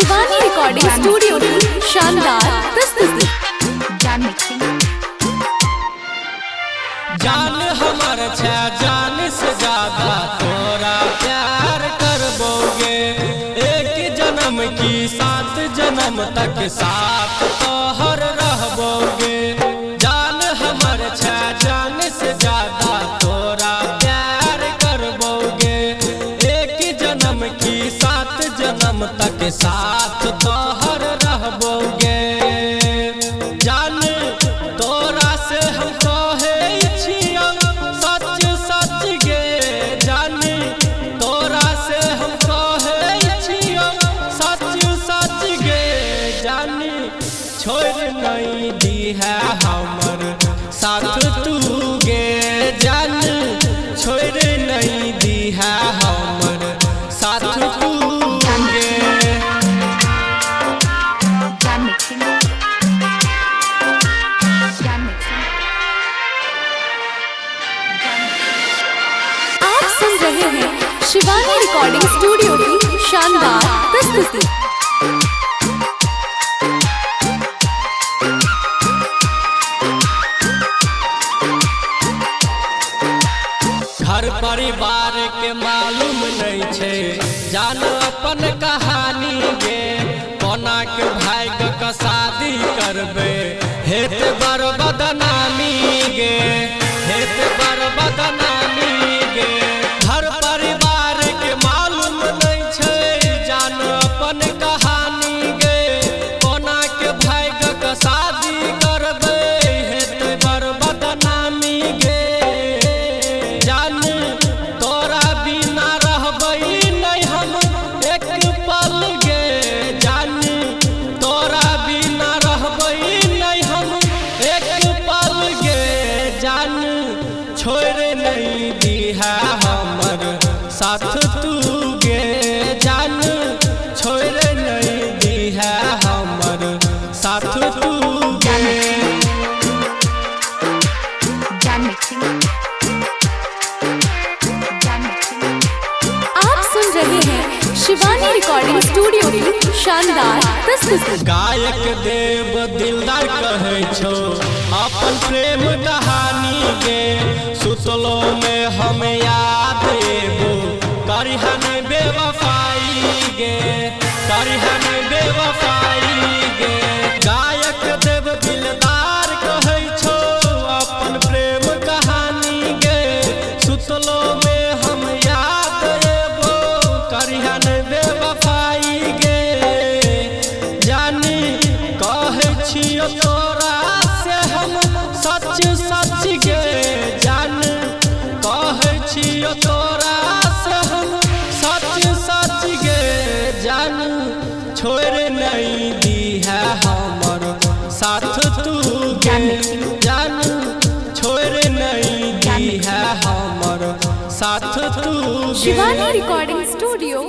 Shivani recording studio की शानदार प्रस्तुति। जान हमर छे जान से ज्यादा तोरा प्यार करबोगे। एक जन्म की 7 जन्म तक साथ तोहर रहबोगे। जान हमर छे जान से ज्यादा तोरा प्यार करबोगे। एक जन्म की 7 जन्म तक साथ तोहर रहबोगे। जान तोरा से हम कहे छियौ सच सच गे। जान तोरा से हम कहे छियौ सच सच गे। जान छोड़ नहीं दी है हमर साथ तू गे। जान छोड़ नहीं दी है हमर साथ तू गे। आप सुन रहे हैं शिवानी रिकॉर्डिंग स्टूडियो की शानदार प्रस्तुति। घर परिवार के मालूम नहीं छे जान अपन कहानी गे। कोना के भाग्य का शादी करबे हेत बर बदनामी गे। हेत बर बदनामी गे। घर परिवार के मालूम नहीं छे जान अपन कहानी गे। कोना के भाग्य का शादी करबे हेत बर बदनामी गे। जान तोरा बिना रहबै नहीं हम एक पल गे। जान तोरा बिना रहबै नहीं हम एक पल गे। जान छोड़ नहीं दी है हमर साथ तू गे। जान छोड़ नहीं दी है हमर साथ तू गे। आप सुन रहे हैं शिवानी रिकॉर्डिंग स्टूडियो की शानदार प्रस्तुति। गायक देव दिलदार कहे छो अपन प्रेम कहानी गे। सुतलो में हम याद एगो करिहन बेवफाई गे। करिहन बेवफाई गे। गायक देव दिलदार कहे छो अपन प्रेम कहानी गे। सुतलो में हम याद एगो करिहन बेवफाई गे। जानी कहे छियो तोरा से हम सच सच गे। जान कहे छियो तोरा से हम सच सच गे। जान छोड़ नहीं दी है हमर साथ तू गे। जान छोड़ नहीं दी है हमर साथ तू गे। Shivani recording studio